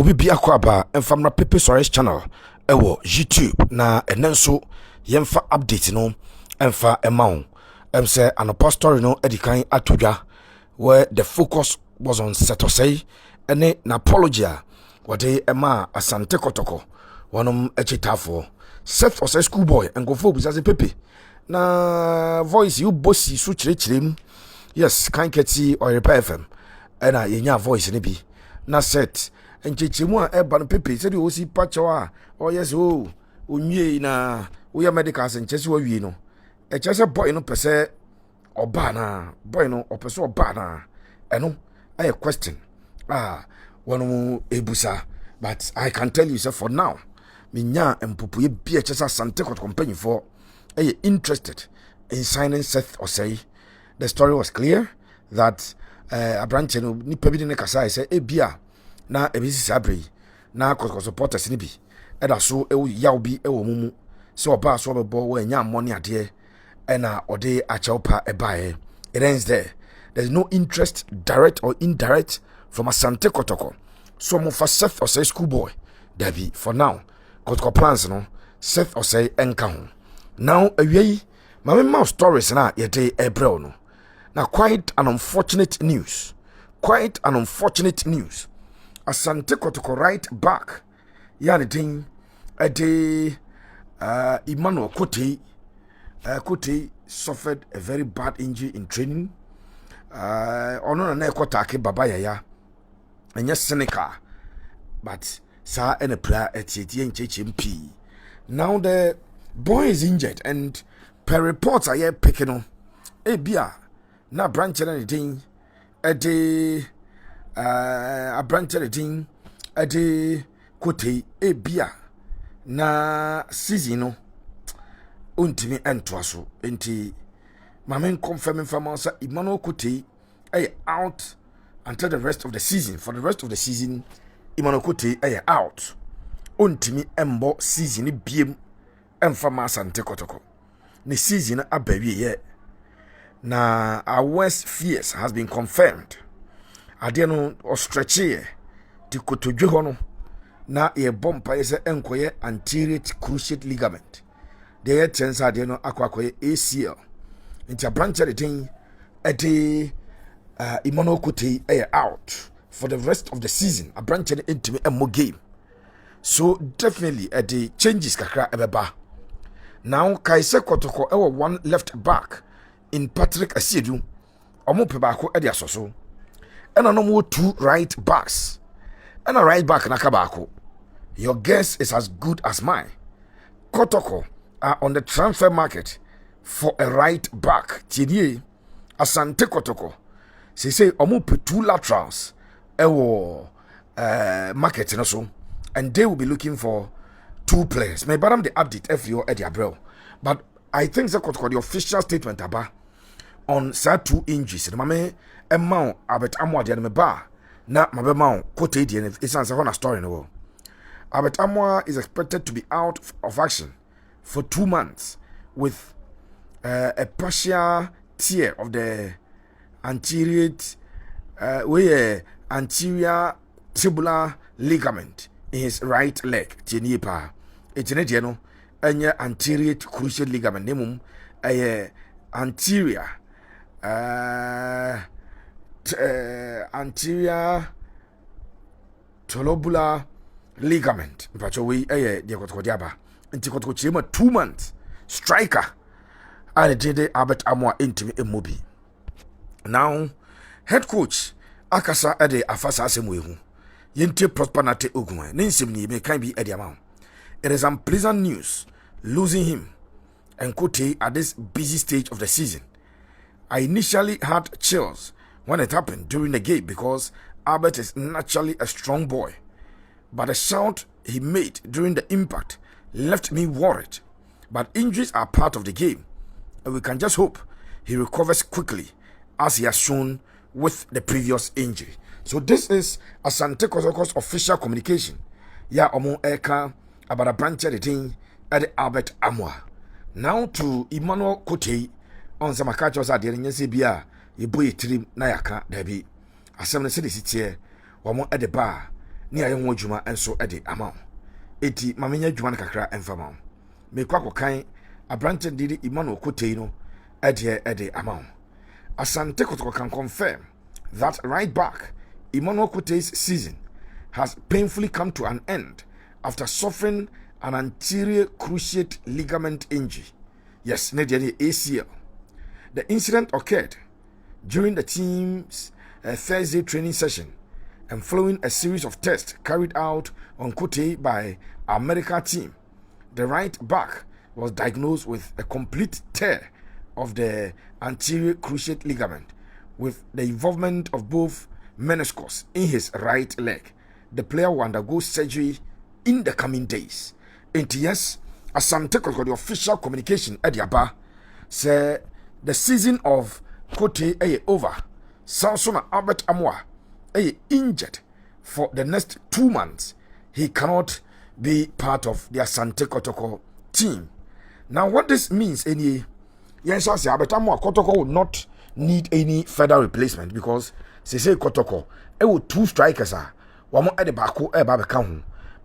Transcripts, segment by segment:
obi bia kwa ba emfamra Pepe Stories channel ewo YouTube na enenso yemfa update no emfa emawo say an story no edikan atodwa where the focus was on Setosei ene na apology wade ema Asante Kotoko wonom echitafo Setosei schoolboy engofo bisa Pepe na voice you bossy su chirechirem yes kan keti Oyerepa FM ena yenya voice ne bi na set enchechemu a eba no Pepe se de osi pacho oh yes onwie na we medical senchesi wa wie no echese boy no pese oba na boy no opese oba na eno a question one ebusa, but I can tell you sir for now minya empopoye bi echese Asante company for interested in signing Seth or say the story was clear that a branch no nipa bi ne kasa say ebia na ebisi sabre na Kotoko supporters ni bi eda so yaw bi ewo mumu so oba so bebo we nya money ade na ode achaupa ebae it ends there. There's no interest direct or indirect from Asante Kotoko so mo for Seth or say schoolboy Davi for now Kotoko plans no Seth or say enka ho now away my stories na yete ebrel no now quite an unfortunate news Asante Kotoko right back yani thing Emmanuel Kotei suffered a very bad injury in training ono na ekotake baba yaya enye cynical but sa ene prayer etieti enchechempi now the boy is injured and per reports are here picking on ebia na branch na thing a branch na thing Kotei ebia na season no untimi entwaso enti mamen confirming from us Emmanuel Kotei out until the rest of the season. For the rest of the season Emmanuel Kotei out untimi embo season biem emfama Asante Kotoko the season abawie ye na our worst fears has been confirmed ade no o stretch here di kotodwe ho no na ye bompa ye se enkoye anterior cruciate ligament de ye tensa de no akwakoye ACL into branch the thing Emmanuel Kotei out for the rest of the season a branch into a more game so definitely the changes kakra ebeba now Kaise Kotoko one left back in Patrick Asiedu omo pe ba ko e dia soso and no two right backs and a right back nakabako. Your guess is as good as mine. Kotoko are on the transfer market for a right back. Tinie Asante Kotoko. Say omo pe two laterals market no so and they will be looking for two players. May badam the update FO Eddie Abreu. But I think the Kotoko the official statement about on sad two injuries. The mame Amoah Amoah de me ba na mabema Kotei de is answer on a story no. Amoah is expected to be out of action for 2 months with a partial tear of the anterior anterior tubular ligament in his right leg. Tiniepa. Etine no anya anterior cruciate ligament nemum anterior anterior tubular ligament mpacho we de Kotoko diaba nti Kotoko chema 2 months striker and did Amoah intimi emobi now head coach akasa ede afasa asemu ehu yente prosperity ogun ne nsem ni me kan bi ede ama it is unpleasant news losing him and Kotei at this busy stage of the season. I initially had chills when it happened during the game because Albert is naturally a strong boy. But the shout he made during the impact left me worried. But injuries are part of the game, and we can just hope he recovers quickly as he has shown with the previous injury. So this is Asante Kotoko's official communication. Ya omo eka about a branch of the thing at Albert Amoah. Now to Emmanuel Kotei on some catchers at the NCBA, you boy trim Nayaka, Debbie. Assembly city here, one more at the bar. ni aye ho adwuma enso de ama eti mamenya adwuma kakra emfa ma me kwakọ kan abrante didi Emmanuel Kotei no de ama Asante Kotoko can confirm that right back Emmanuel Kotei's season has painfully come to an end after suffering an anterior cruciate ligament injury. Yes, ACL. The incident occurred during the team's Thursday training session and following a series of tests carried out on Kotei by our medical team. The right back was diagnosed with a complete tear of the anterior cruciate ligament with the involvement of both meniscus in his right leg. The player will undergo surgery in the coming days. And yes, Asante Kotoko, the official communication at the Aba, say the season of Kotei over. Samson Albert Amoah injured for the next 2 months. He cannot be part of the Asante Kotoko team. Now, what this means, yes, Albert Amoah Kotoko will not need any further replacement because say Kotoko, will 2 strikers are one more at the back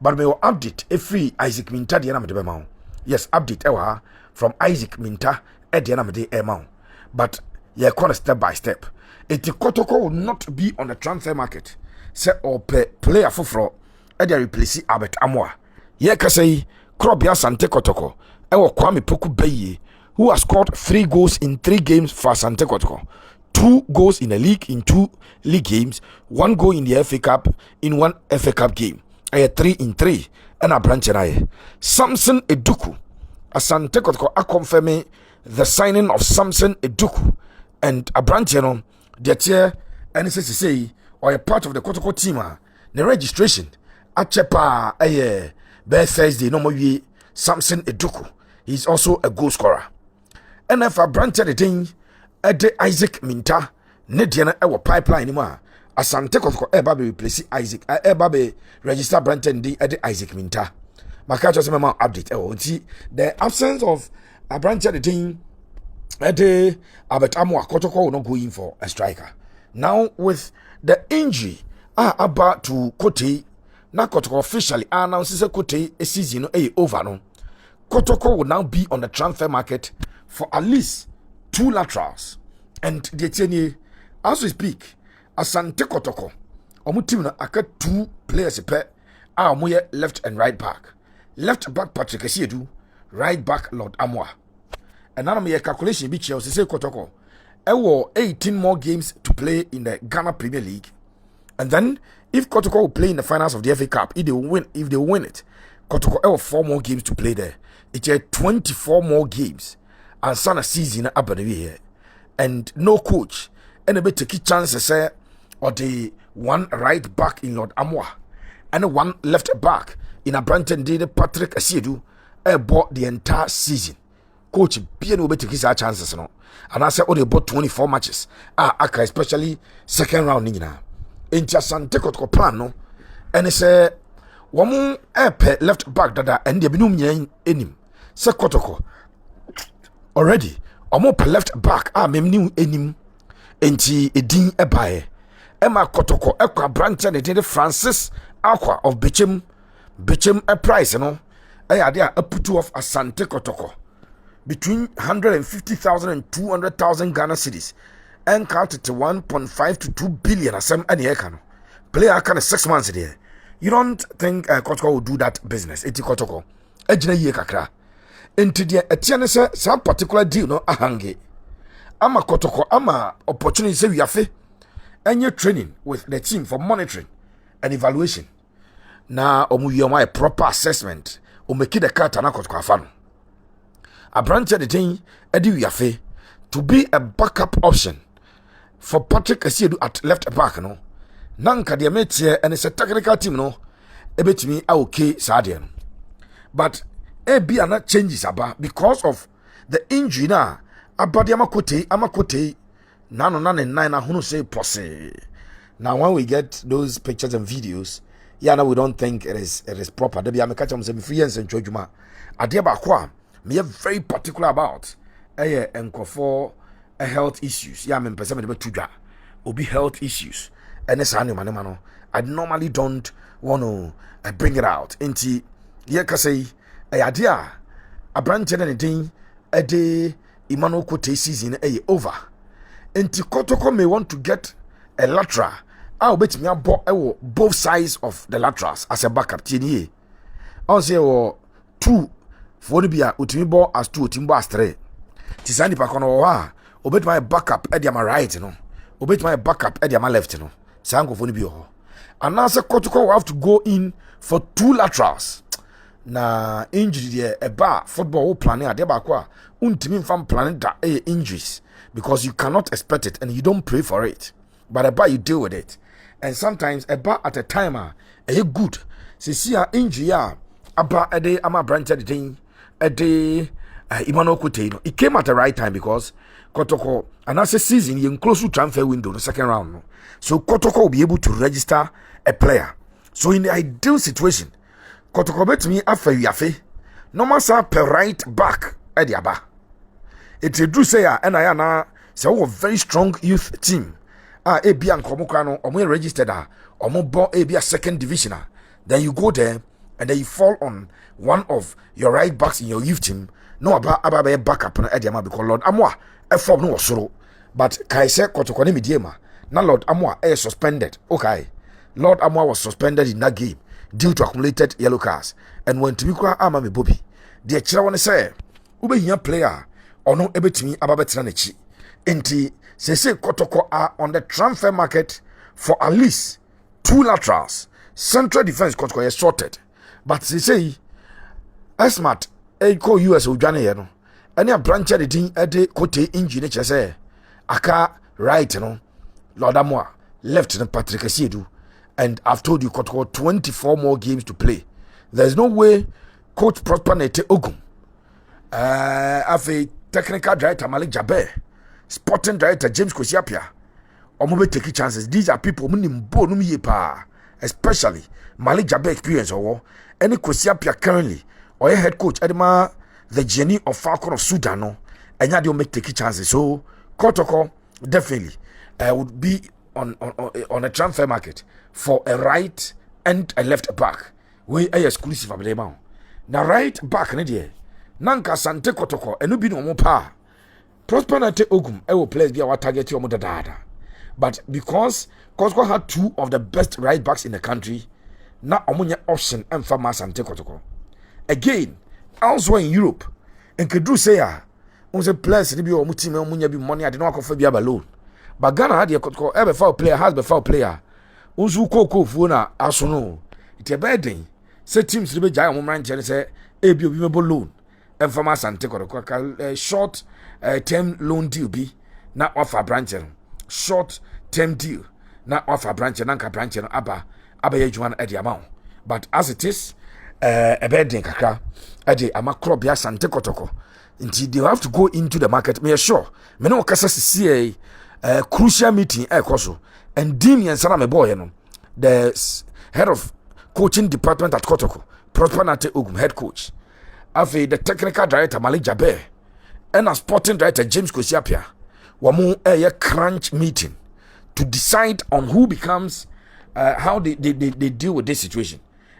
but me will update a free Isaac Minta the end of the yes, update from Isaac Minta at the end of the but yeah, step by step. Kotoko will not be on the transfer market. Say or player for at the replace Albert Amoah. Yeah, say Krobia Asante Kotoko. Kwame Poku Beye, who has scored 3 goals in 3 games for Asante Kotoko. 2 goals in the league in 2 league games, 1 goal in the FA Cup in 1 FA Cup game. 3 in 3 and a branch and Samson Eduku. Asante Kotoko a confirming the signing of Samson Eduku and a branch the chair and say or a part of the Kotoko team. The registration at Chepa a Thursday no more Samson Eduku. He's also a goal scorer. And if a branch the thing Isaac Minta Nediana our pipeline anymore. Asante Kotoko eba be replace Isaac eba be register Branton D at Isaac Minta. Maka just mama update the absence of a branch the thing at Albert Amoah Kotoko will not go in for a striker. Now with the injury about to Kotei, now Kotoko officially announces a Kotei a season over no. Kotoko will now be on the transfer market for at least 2 laterals. And the as we speak, Asante Kotoko, team na aka 2 players per moye left and right back. Left back Patrick Asiedu, right back Lord Amoah. And now my calculation be Chelsea say Kotoko. 18 more games to play in the Ghana Premier League. And then if Kotoko will play in the finals of the FA Cup, if they win it, Kotoko 4 more games to play there. It's 24 more games. And sana season here. And no coach. And a bit take chances or the 1 right back in Lord Amoah and 1 left back in a Branton Dede Patrick Asiedu bought the entire season. Coach Bien will take his chances no. And I said only bought 24 matches. Especially second round nina. In Asante Kotoko plan no. And it's a woman left back dada and the binum enim. Se Kotoko already omo left back memni enim enti edin ebae Emma Kotoko ekwa branch and the Francis Aqua of Bechem a price no there a put of Asante Kotoko between 150,000 and 200,000 Ghana cedis and counted to 1.5 to 2 billion asem any ekano player kind of 6 months there. You don't think Kotoko will do that business? Eti Kotoko ejina ye kakra into the etienne some particular deal no ahange ama Kotoko ama opportunity say we have and your training with the team for monitoring and evaluation na a proper assessment o make the cut na Kotoko afano a branch the thing edi we have to be a backup option for Patrick Asiedu at left back no nanka de metie and it's a technical team no ebetimi okay sadia no but be another changes about because of the injury na abadi amakote nano nine who say posse. Now when we get those pictures and videos, now we don't think it is proper. There be a catch am say free and juma. Ade ba kwa me very particular about enko for health issues. Me pese me be tudwa. Obi health issues. and I normally don't want to bring it out. Inti ye ka say idea a branch anything a day Emmanuel Kotei season over. Inti Kotoko may want to get a lateral. I'll bet me both sides of the laterals as a backup. Tieni I'll say two for the beer utimi ball as two timbo as three. Tisani pakono wa obet my backup at my right, obet my backup at my left, Sango for the beer. And now Kotoko will have to go in for two laterals. Na injury a bar football planning at debakwa untimi from planning that injuries because you cannot expect it and you don't pray for it. But a bar you deal with it. And sometimes a bar at a timer good. See injury aba a day ama branch the thing a day Emmanuel Kotei. It came at the right time because Kotoko and as a season you close to transfer window the second round. So Kotoko will be able to register a player. So in the ideal situation, Kotoko bet me after yafe. No matter per right back at the aba. It's a do say and I na say a very strong youth team. AB and Komukano or we registered or more AB a second divisioner. Then you go there and then you fall on one of your right backs in your youth team. No about backup on Ediama because Lord Amoah a form no soro. But Kaise Kotoko ni diema. Now Lord Amoah is suspended. Okay. Lord Amoah was suspended in that game due to accumulated yellow cards. And when Timikwa Ama me Bobby, the chira wanna say, Ube here player or no ebetimi ababetranechi. Enti say Kotoko are on the transfer market for at least two laterals. Central defense Kotoko is sorted. But say Esmat Eko US Ujane yeno. Any a branch of the thing at the Kotei engine say Aka right Lord Amoah left in Patrick Asiedu. And I've told you, Kotoko 24 more games to play. There's no way Coach Prosper Nete Ogum, a technical director Malik Jaber, sporting director James Kosiapia, or maybe taking chances. These are people especially Malik Jaber experience or any Kosiapia currently or a head coach Edema the Jenny of Falcon of Sudan, and you don't make taking chances. So Kotoko definitely would be on a transfer market for a right and a left back. We are exclusive of them. Now right back Nadia. Nanka Asante Kotoko and no more pa. Prosper Nate Ogum will play be our target your mother dada. But because Kotoko had two of the best right backs in the country, now Omunya option and for Asante Kotoko. Again, elsewhere in Europe, and could do say on the place to be or munya be money I did not offer be alone. But Ghana had your Kotoko ever foul player has before player. Unzu koko funa asono. It's a bad thing. Say teams to be giant woman say ebi obi loan. And from Asante Kotoko short term loan deal be na offer branch. Short term deal na offer branch nanka branch aba yejuan at the amount. But as it is a bad thing kaka ade amakro bia Asante Kotoko. Until they have to go into the market. Me sure. Me no kasa see crucial meeting koso. And Dimian Sana boy, the head of coaching department at Kotoko, Prosper Nate Ogum, head coach. Afi the technical director Malik Jaber, and a sporting director James Kosiapia, wamu a crunch meeting to decide on who becomes how they deal with this situation.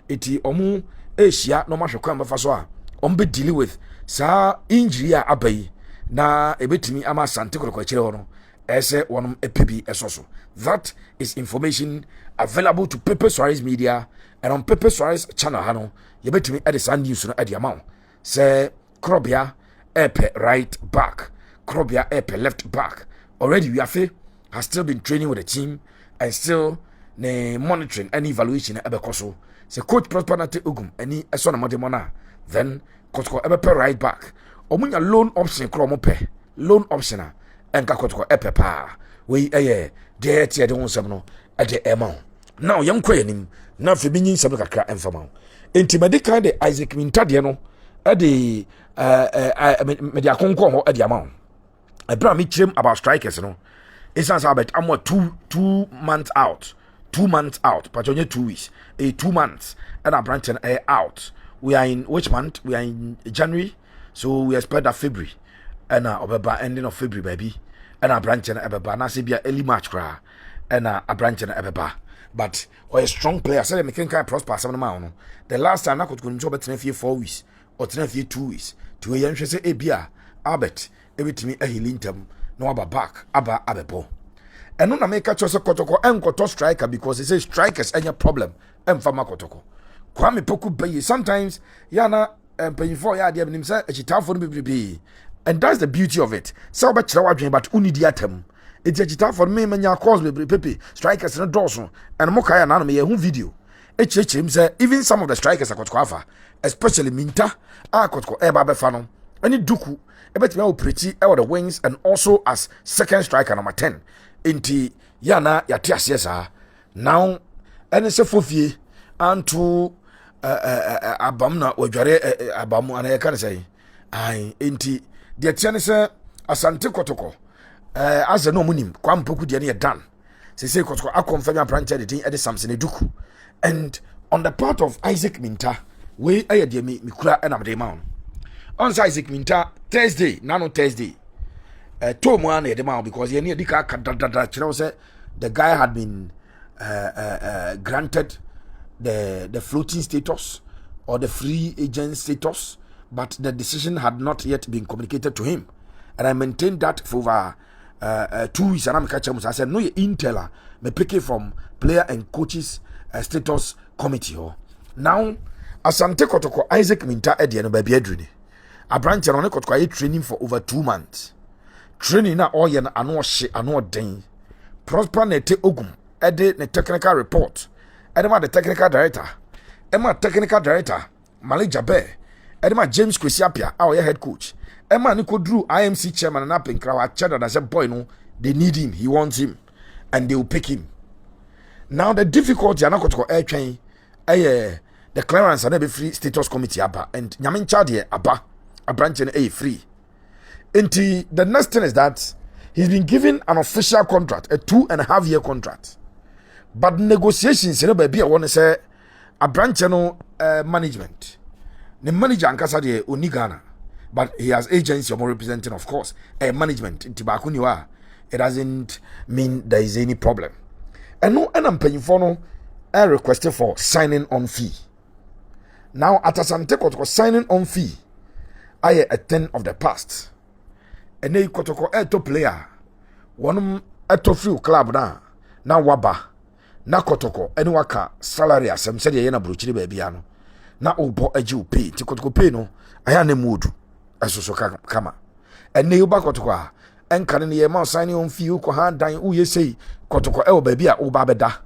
Iti omu Asia no masho kwamba faswa ombe deal with sa injury abai na ebetimi ama Asante Kotoko chire hono. Ese one epibi esoso. That is information available to Pepe Suarez Media and on Pepe Suarez channel hano. You bet me at the Sun News at the amount. Say Krobia Epe right back, Krobia Epe left back. Already Wiafe has still been training with the team and still monitoring and evaluation at Ebekoso. Say Coach Prosper Nate Ogum any esona modemona. Then Kotoko Epe right back. Omunya loan option kromope loan optioner. Enka Kotoko epepa we de tie de wonsam no de ema now yam kwanim na fe binyin sam kakra emfama enti medical de Isaac Mintade no de media konko ho de ama ebra me chirem about strikers no essence about Amoah 2 months out 2 months out but only 2 weeks 2 months and our branch out. We are in which month? We are in January, so we expect that February and ending of February baby and our branch and ebeba na se bia early March kra and a branch and ebeba. But or a strong player, say me can prosper some amount. The last time I could go job at 4 weeks or 2 weeks to a young say ebia Albert everything a healing term no aba back aba abebo. And no na make catch us a Kotoko and Koto striker because he says strikers any problem and fama Kotoko. Kwame Poku Bay sometimes yana paying for ya dear himself a chita for me. And that's the beauty of it. So but chirawadwen but uni diatem. It's a chita for me manya cause me pepe strikers in a dorsal and mokaya na me a video. Him say even some of the strikers are Kotoko especially Minta Kotoko eba befano. Any duku ebetime pretty over the wings and also as second striker number 10. Inti yana yate ase sa now ene se fofie anto abam na wadware abam ana ye kan say ai inti de tiane se Asante Kotoko as no munim kwampoku de ne dan say Kotoko akonfirm apranche de tin e de Samson Eduku and on the part of Isaac Minta we aye de mi kura na mde ma on Isaac Minta Thursday nano Thursday Tom one because he near the guy had been granted the floating status or the free agent status, but the decision had not yet been communicated to him. And I maintained that for over 2 weeks. And I said, no, you inteller me pick it from player and coaches status committee. Now, Asante Kotoko Isaac Minta Ediano by Biedrini. A branch on Kotoko training for over 2 months. Training na all yen ano hye ano den prosper na te ogum ede ne technical report ede ma the technical director technical director manager be ede ma James Kwesiapia our head coach ema ni kodru IMC chairman na penkra wa cheda na say boy no they need him, he wants him and they will pick him. Now the difficulty anakotoko twen the clearance and be free status committee aba and nyamin chade aba a branch in free. Inti, the next thing is that he's been given an official contract, a 2.5 year contract. But negotiations, you know, baby, I want to say a branch management. The manager and Kasadi Unigana, but he has agents you're more representing, of course, a management in Tibakuniwa. It doesn't mean there is any problem. And no, and I'm paying for no, I requested for signing on fee. Now, at Asante Kotoko signing on fee, I a thing of the past. And they Kotoko eto player one eto free club na waba na Kotoko eni waka salary asem said ye na brochiri baby ano na obo agi pay ti Kotoko pay no aya na mood esoso kama ene uba Kotoko a enka ne ye ma signing on fee ko ha dan u ye sei Kotoko e wo baby a uba beda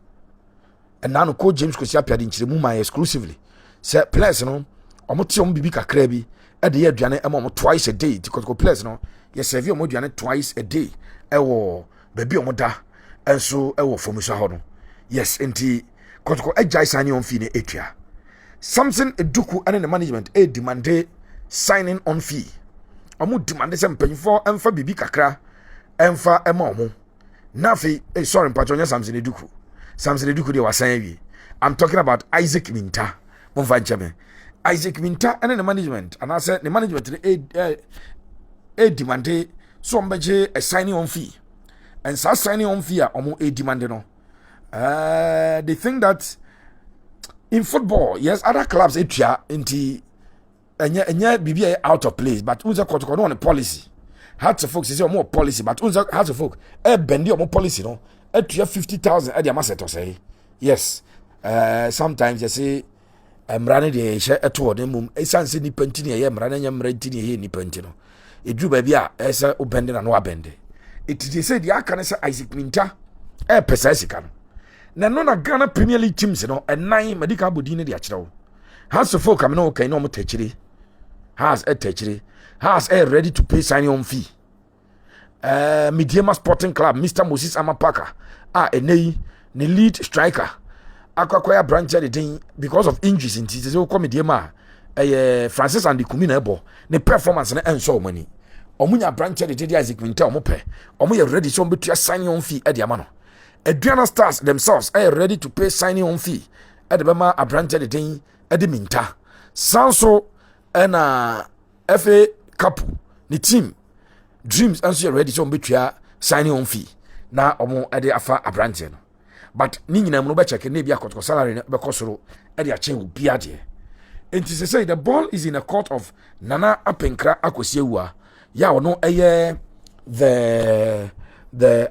and now ko James Kwesiapia de nchiremu man exclusively say players no omote om bibi kakra bi e de ye aduane e mo twice a day ti Kotoko players no ye serve omo aduane twice a day ewo baby omo da enso ewo fomusa ho no yes enti Kotoko ejai signing on fee ne etua Samson Eduku and the management demand signing on fee omo demand say mpanyfo emfa bibi kakra emfa ema omo na fe sorry mpachonya Samson Eduku de wasan wi I'm talking about Isaac Minta monfa ncheme Isaac Minta and the management and I said the management demand so mbeje a signing on fee and so signing on fee omo demand no they think that in football yes other clubs etua inti enya bibia out of place but unza Kotoko no on policy hearts of folks is more policy but unza hearts of folk bendi omo policy no etua 50,000 e dia maseto say yes sometimes you say mrane de she eto dem mum esanse ni pantini ye mrane nya mrantini ye ni pantino edru ba bia ese obende na no abende it say the aka say Isaac Minta pesa sika no na Ghana Premier League teams no enan medical body ne de a kire wo has the folk am no kan no mo tachiri has ready to pay signing on fee Mediema Sporting Club Mr. Moses Amapaka enei ne lead striker akwakwaya branch the thing because of injuries in this so come Mediema Francis and the Kumina ebo ne performance na enso money omunya branch the day Isaac Minta omope omo ready so betua signing on fee e de amano Adriana Stars themselves are ready to pay signing on fee at the Bama a branch the thing at the Minta Sanso and FA Cup the team Dreams and so ready so betua signing on fee na omo e de afa a branch no but ni nyina mu no be check na bia Kotoko salary no be kosoro e de ache obi ade. Enti say the ball is in a court of Nana Apenkra Akosiewa. Ya ono eye the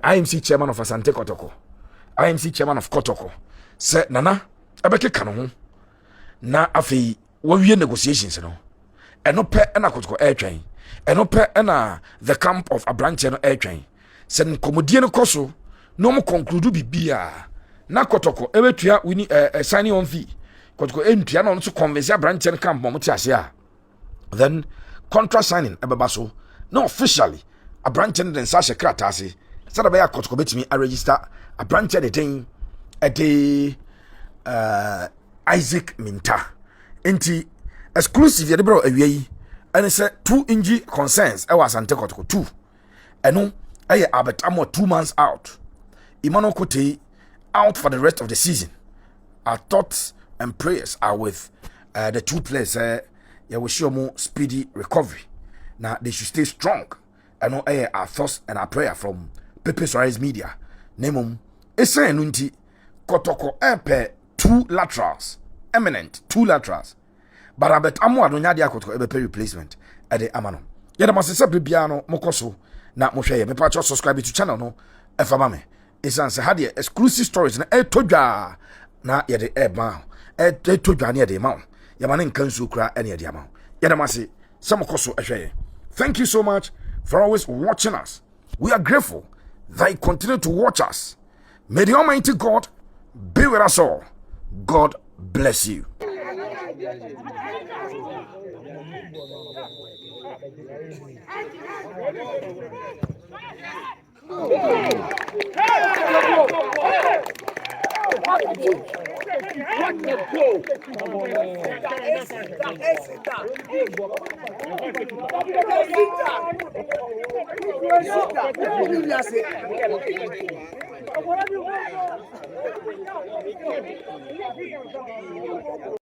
IMC chairman of Asante Kotoko. IMC chairman of Kotoko. Say Nana abeke ka no ho. Na afei wawie negotiations no. Eno pe na Kotoko airtrain. Eno pe na the camp of Abranche no airtrain. Say nkomodie no koso no mo conclude bibia. Na Kotoko ebetua wini signing on fee. Kotoko entua na so convince Abranche no camp mo tiase a. Then contract signing ebeba so. No officially Abranche no den sa shekrata ase. Sada be ya Kotoko betimi a register Abranche de den Isaac Minta. Enti exclusive yede bro awie yi. And say 2 injury concerns e was Asante Kotoko 2. Eno eye Albert Amoah 2 months out. Emmanuel Kotei out for the rest of the season. Our thoughts and prayers are with the two players. You will show more speedy recovery. Now they should stay strong. I know our thoughts and our prayer from Pepe Suarez Media. Nemum Esa Nunti Kotoko Epe 2 laterals. Eminent 2 laterals. But Albert Amoah no nyadi Kotoko Epe replacement at the Amano. Yet I must say Biano Mokoso. Na mo hweye me pa cho subscribe to channel no efama me Asante had the exclusive stories na etodwa na ye de eba etodwa na ye de ma ya ma ne nkansu kura ene ye de ma ye de ma se samokoso ehweye. Thank you so much for always watching us. We are grateful that you continue to watch us. May the Almighty God be with us all. God bless you.